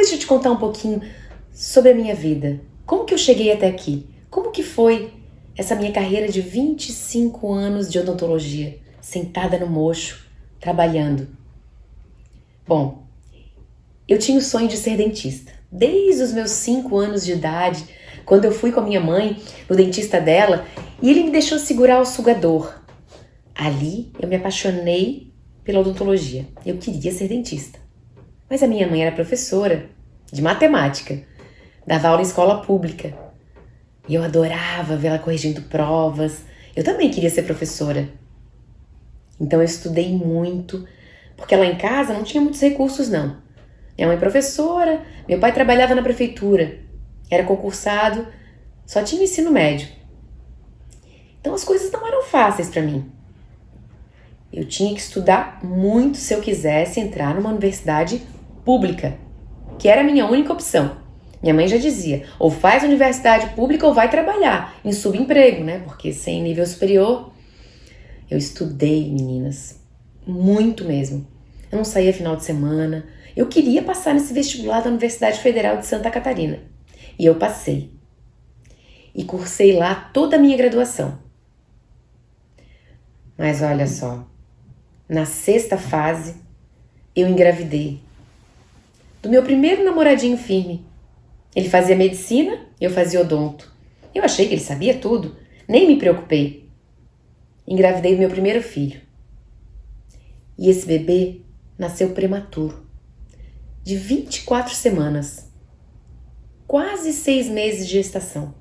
deixa eu te contar um pouquinho sobre a minha vida. Como que eu cheguei até aqui? Como que foi essa minha carreira de 25 anos de odontologia, sentada no mocho, trabalhando? Bom, eu tinha o sonho de ser dentista. Desde os meus 5 anos de idade, quando eu fui com a minha mãe no dentista dela e ele me deixou segurar o sugador. Ali eu me apaixonei pela odontologia. Eu queria ser dentista. Mas a minha mãe era professora de matemática, dava aula em escola pública. E eu adorava ver ela corrigindo provas. Eu também queria ser professora. Então eu estudei muito, porque lá em casa não tinha muitos recursos não. Minha mãe professora, meu pai trabalhava na prefeitura, era concursado, só tinha ensino médio. Então as coisas não eram fáceis para mim. Eu tinha que estudar muito se eu quisesse entrar numa universidade pública, que era a minha única opção. Minha mãe já dizia, ou faz universidade pública ou vai trabalhar em subemprego, né? Porque sem nível superior. Eu estudei, meninas, muito mesmo. Eu não saía final de semana. Eu queria passar nesse vestibular da Universidade Federal de Santa Catarina. E eu passei. E cursei lá toda a minha graduação. Mas olha só, na 6ª fase, eu engravidei. Do meu primeiro namoradinho firme. Ele fazia medicina, eu fazia odonto. Eu achei que ele sabia tudo, nem me preocupei. Engravidei do meu primeiro filho. E esse bebê nasceu prematuro, de 24 semanas, quase 6 meses de gestação.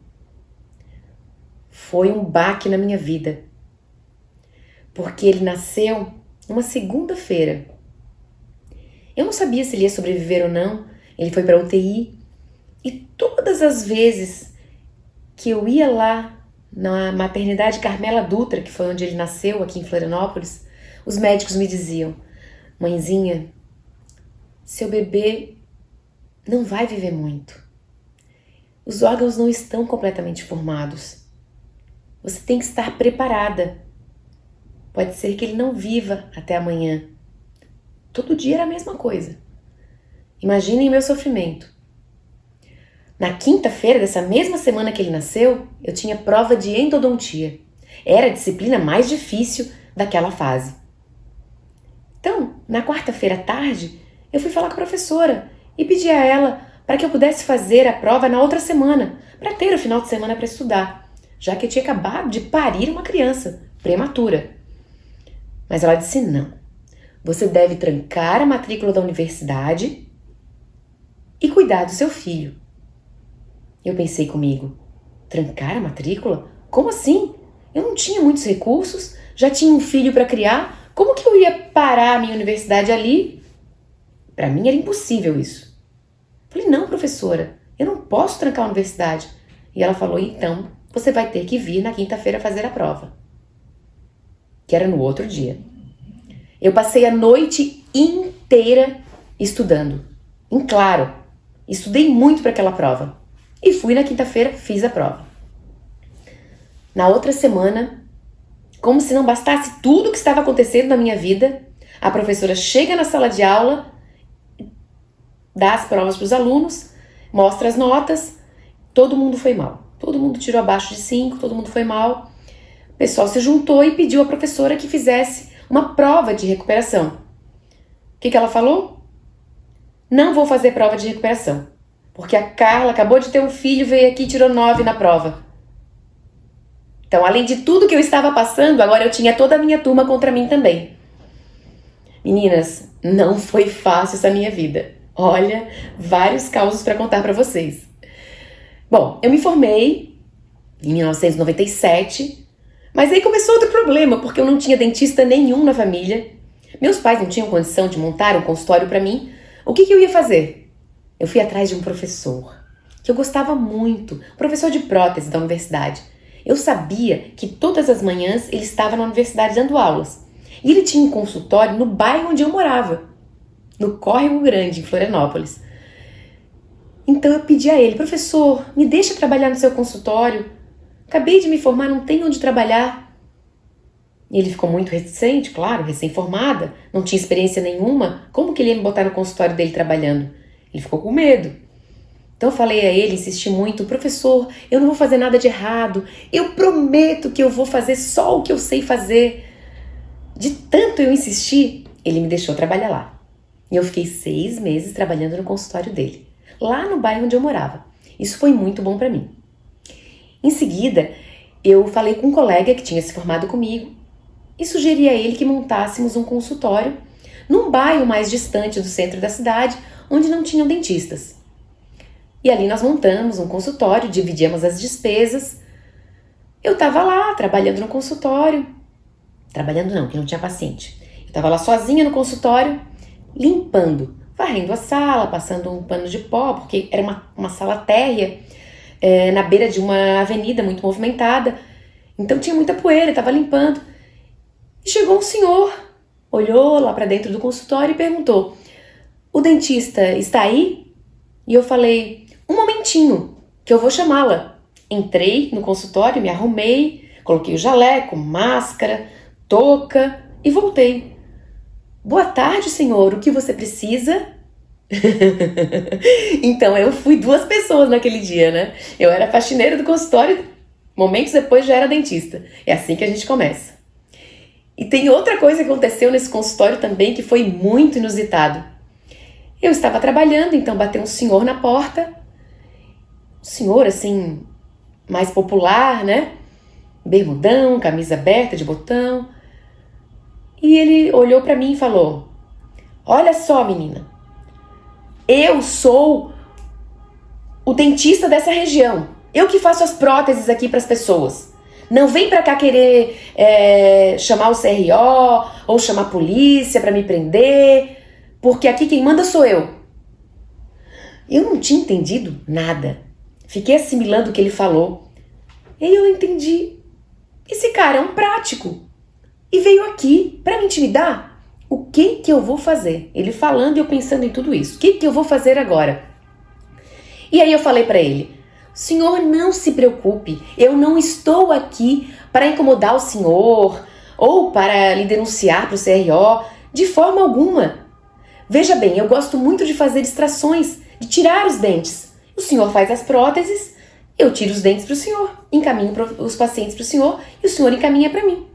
Foi um baque na minha vida, porque ele nasceu uma segunda-feira. Eu não sabia se ele ia sobreviver ou não, ele foi para UTI, e todas as vezes que eu ia lá na maternidade Carmela Dutra, que foi onde ele nasceu, aqui em Florianópolis, os médicos me diziam, mãezinha, seu bebê não vai viver muito. Os órgãos não estão completamente formados. Você tem que estar preparada. Pode ser que ele não viva até amanhã. Todo dia era a mesma coisa. Imaginem meu sofrimento. Na quinta-feira dessa mesma semana que ele nasceu, eu tinha prova de endodontia. Era a disciplina mais difícil daquela fase. Então, na quarta-feira à tarde, eu fui falar com a professora e pedi a ela para que eu pudesse fazer a prova na outra semana, para ter o final de semana para estudar, já que eu tinha acabado de parir uma criança prematura. Mas ela disse não. Você deve trancar a matrícula da universidade e cuidar do seu filho. Eu pensei comigo, trancar a matrícula? Como assim? Eu não tinha muitos recursos, já tinha um filho para criar, como que eu ia parar a minha universidade ali? Para mim era impossível isso. Falei, não, professora, eu não posso trancar a universidade. E ela falou, então, você vai ter que vir na quinta-feira fazer a prova. Que era no outro dia. Eu passei a noite inteira estudando. Em claro, estudei muito para aquela prova. E fui na quinta-feira, fiz a prova. Na outra semana, como se não bastasse tudo o que estava acontecendo na minha vida, a professora chega na sala de aula, dá as provas para os alunos, mostra as notas, todo mundo foi mal. Todo mundo tirou abaixo de 5, todo mundo foi mal. O pessoal se juntou e pediu à professora que fizesse uma prova de recuperação. O que ela falou? Não vou fazer prova de recuperação. Porque a Carla acabou de ter um filho, veio aqui e tirou 9 na prova. Então, além de tudo que eu estava passando, agora eu tinha toda a minha turma contra mim também. Meninas, não foi fácil essa minha vida. Olha, vários causos para contar para vocês. Bom, eu me formei em 1997, mas aí começou outro problema, porque eu não tinha dentista nenhum na família. Meus pais não tinham condição de montar um consultório para mim. O que eu ia fazer? Eu fui atrás de um professor que eu gostava muito, professor de prótese da universidade. Eu sabia que todas as manhãs ele estava na universidade dando aulas. E ele tinha um consultório no bairro onde eu morava, no Córrego Grande, em Florianópolis. Então eu pedi a ele, professor, me deixa trabalhar no seu consultório. Acabei de me formar, não tenho onde trabalhar. E ele ficou muito reticente, claro, recém-formada, não tinha experiência nenhuma. Como que ele ia me botar no consultório dele trabalhando? Ele ficou com medo. Então eu falei a ele, insisti muito, professor, eu não vou fazer nada de errado, eu prometo que eu vou fazer só o que eu sei fazer. De tanto eu insistir, ele me deixou trabalhar lá. E eu fiquei 6 meses trabalhando no consultório dele, lá no bairro onde eu morava. Isso foi muito bom para mim. Em seguida, eu falei com um colega que tinha se formado comigo e sugeri a ele que montássemos um consultório num bairro mais distante do centro da cidade, onde não tinham dentistas. E ali nós montamos um consultório, dividíamos as despesas. Eu estava lá, trabalhando no consultório. Trabalhando não, que não tinha paciente. Eu estava lá sozinha no consultório, limpando, varrendo a sala, passando um pano de pó, porque era uma sala térrea, na beira de uma avenida muito movimentada. Então tinha muita poeira, estava limpando. E chegou um senhor, olhou lá para dentro do consultório e perguntou: o dentista está aí? E eu falei: um momentinho, que eu vou chamá-la. Entrei no consultório, me arrumei, coloquei o jaleco, máscara, touca e voltei. Boa tarde, senhor, o que você precisa? Então, eu fui 2 pessoas naquele dia, né? Eu era faxineira do consultório, momentos depois já era dentista. É assim que a gente começa. E tem outra coisa que aconteceu nesse consultório também que foi muito inusitado. Eu estava trabalhando, então bateu um senhor na porta. Um senhor, assim, mais popular, né? Bermudão, camisa aberta de botão. E ele olhou para mim e falou: olha só, menina, eu sou o dentista dessa região. Eu que faço as próteses aqui para as pessoas. Não vem para cá querer chamar o CRO ou chamar a polícia para me prender, porque aqui quem manda sou eu. Eu não tinha entendido nada. Fiquei assimilando o que ele falou. E aí eu entendi. Esse cara é um prático. E veio aqui para me intimidar. O que eu vou fazer? Ele falando e eu pensando em tudo isso. O que eu vou fazer agora? E aí eu falei para ele: senhor, não se preocupe. Eu não estou aqui para incomodar o senhor ou para lhe denunciar para o CRO de forma alguma. Veja bem, eu gosto muito de fazer extrações, de tirar os dentes. O senhor faz as próteses, eu tiro os dentes para o senhor, encaminho os pacientes para o senhor e o senhor encaminha para mim.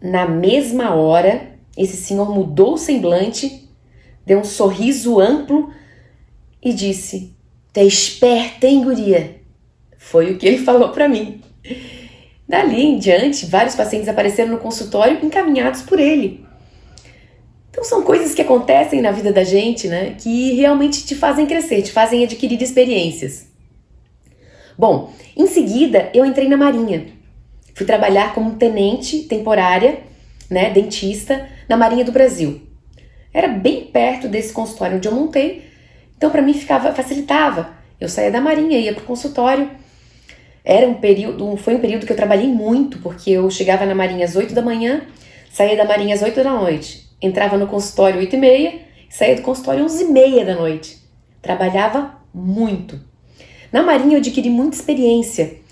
Na mesma hora, esse senhor mudou o semblante, deu um sorriso amplo e disse: "Tu é esperta, hein, guria?" Foi o que ele falou para mim. Dali em diante, vários pacientes apareceram no consultório encaminhados por ele. Então são coisas que acontecem na vida da gente, né, que realmente te fazem crescer, te fazem adquirir experiências. Bom, em seguida eu entrei na Marinha. Fui trabalhar como tenente temporária, né, dentista, na Marinha do Brasil. Era bem perto desse consultório onde eu montei, então para mim facilitava. Eu saía da Marinha, ia para o consultório. Foi um período que eu trabalhei muito, porque eu chegava na Marinha às 8 da manhã, saía da Marinha às 8 da noite, entrava no consultório 8h30, saía do consultório 11h30 da noite. Trabalhava muito. Na Marinha eu adquiri muita experiência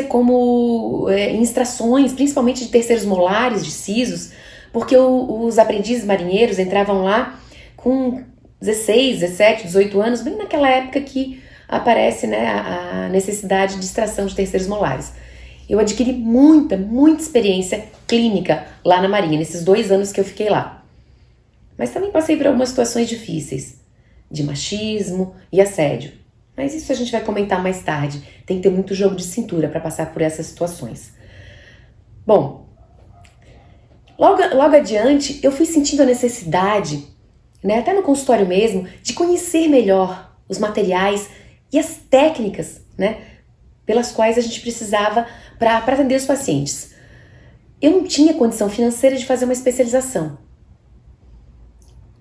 como em extrações, principalmente de terceiros molares, de sisos, porque os aprendizes marinheiros entravam lá com 16, 17, 18 anos, bem naquela época que aparece, né, a necessidade de extração de terceiros molares. Eu adquiri muita experiência clínica lá na Marinha, nesses 2 anos que eu fiquei lá. Mas também passei por algumas situações difíceis, de machismo e assédio. Mas isso a gente vai comentar mais tarde. Tem que ter muito jogo de cintura para passar por essas situações. Bom, logo adiante eu fui sentindo a necessidade, né, até no consultório mesmo, de conhecer melhor os materiais e as técnicas, né, pelas quais a gente precisava para atender os pacientes. Eu não tinha condição financeira de fazer uma especialização.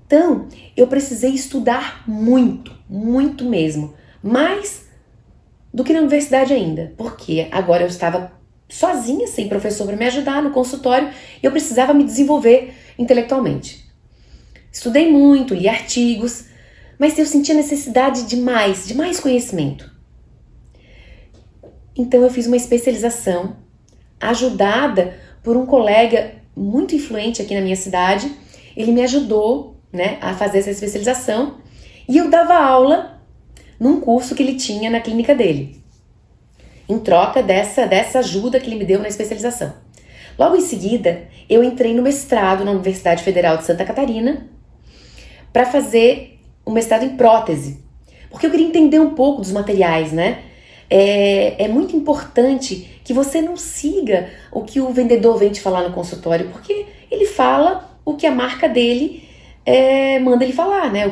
Então, eu precisei estudar muito mesmo. Mais do que na universidade ainda, porque agora eu estava sozinha, sem professor para me ajudar no consultório, e eu precisava me desenvolver intelectualmente. Estudei muito, li artigos, mas eu sentia necessidade de mais conhecimento. Então eu fiz uma especialização, ajudada por um colega muito influente aqui na minha cidade. Ele me ajudou né, a fazer essa especialização e eu dava aula num curso que ele tinha na clínica dele, em troca dessa ajuda que ele me deu na especialização. Logo em seguida, eu entrei no mestrado na Universidade Federal de Santa Catarina para fazer um mestrado em prótese, porque eu queria entender um pouco dos materiais, né? É muito importante que você não siga o que o vendedor vem te falar no consultório, porque ele fala o que a marca dele manda ele falar, né?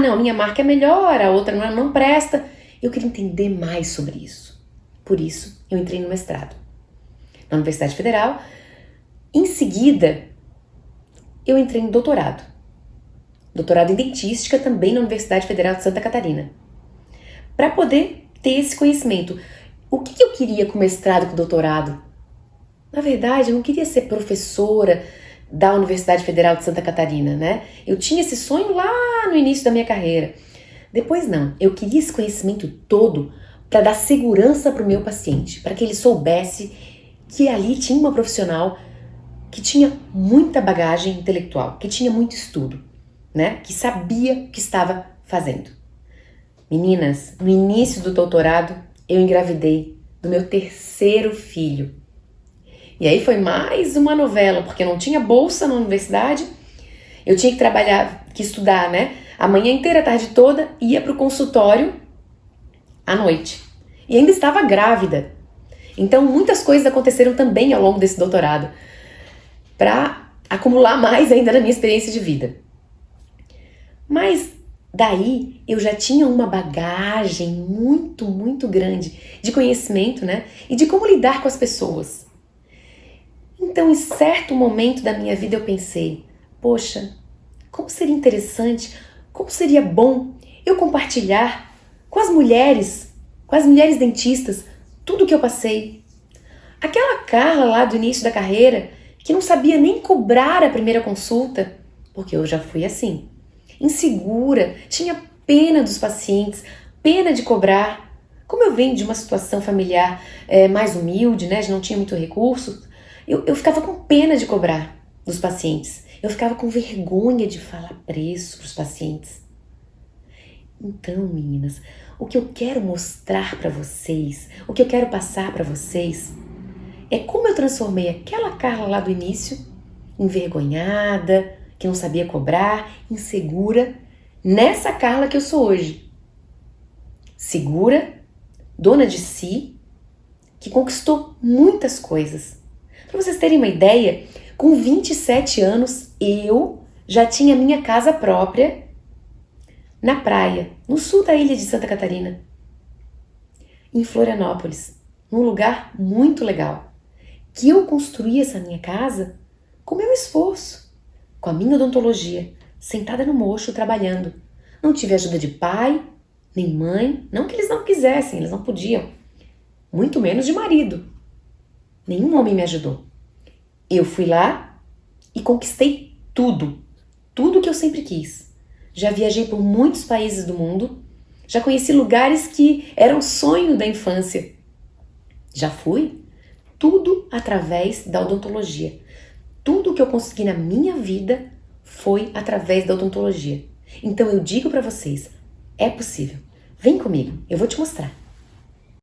Não, minha marca é melhor, a outra não presta. Eu queria entender mais sobre isso. Por isso, eu entrei no mestrado na Universidade Federal. Em seguida, eu entrei no doutorado. Doutorado em dentística também na Universidade Federal de Santa Catarina. Para poder ter esse conhecimento. O que eu queria com mestrado e com doutorado? Na verdade, eu não queria ser professora da Universidade Federal de Santa Catarina, né? Eu tinha esse sonho lá no início da minha carreira. Depois não, eu queria esse conhecimento todo para dar segurança para o meu paciente, para que ele soubesse que ali tinha uma profissional que tinha muita bagagem intelectual, que tinha muito estudo, né? Que sabia o que estava fazendo. Meninas, no início do doutorado, eu engravidei do meu terceiro filho. E aí foi mais uma novela, porque eu não tinha bolsa na universidade, eu tinha que trabalhar, que estudar, né? A manhã inteira, a tarde toda, ia para o consultório à noite. E ainda estava grávida. Então, muitas coisas aconteceram também ao longo desse doutorado, para acumular mais ainda na minha experiência de vida. Mas daí eu já tinha uma bagagem muito, muito grande de conhecimento, né? E de como lidar com as pessoas. Então, em certo momento da minha vida eu pensei, poxa, como seria interessante, como seria bom eu compartilhar com as mulheres dentistas, tudo que eu passei. Aquela Carla lá do início da carreira, que não sabia nem cobrar a primeira consulta, porque eu já fui assim, insegura, tinha pena dos pacientes, pena de cobrar. Como eu venho de uma situação familiar mais humilde, né, não tinha muito recurso, eu ficava com pena de cobrar dos pacientes. Eu ficava com vergonha de falar preço para os pacientes. Então, meninas, o que eu quero mostrar para vocês, o que eu quero passar para vocês, é como eu transformei aquela Carla lá do início, envergonhada, que não sabia cobrar, insegura, nessa Carla que eu sou hoje. Segura, dona de si, que conquistou muitas coisas. Para vocês terem uma ideia, com 27 anos, eu já tinha minha casa própria na praia, no sul da ilha de Santa Catarina, em Florianópolis, num lugar muito legal, que eu construí essa minha casa com meu esforço, com a minha odontologia, sentada no mocho trabalhando. Não tive ajuda de pai, nem mãe, não que eles não quisessem, eles não podiam, muito menos de marido. Nenhum homem me ajudou. Eu fui lá e conquistei tudo que eu sempre quis. Já viajei por muitos países do mundo, já conheci lugares que eram sonho da infância. Já fui, tudo através da odontologia. Tudo que eu consegui na minha vida foi através da odontologia. Então eu digo para vocês, é possível. Vem comigo, eu vou te mostrar.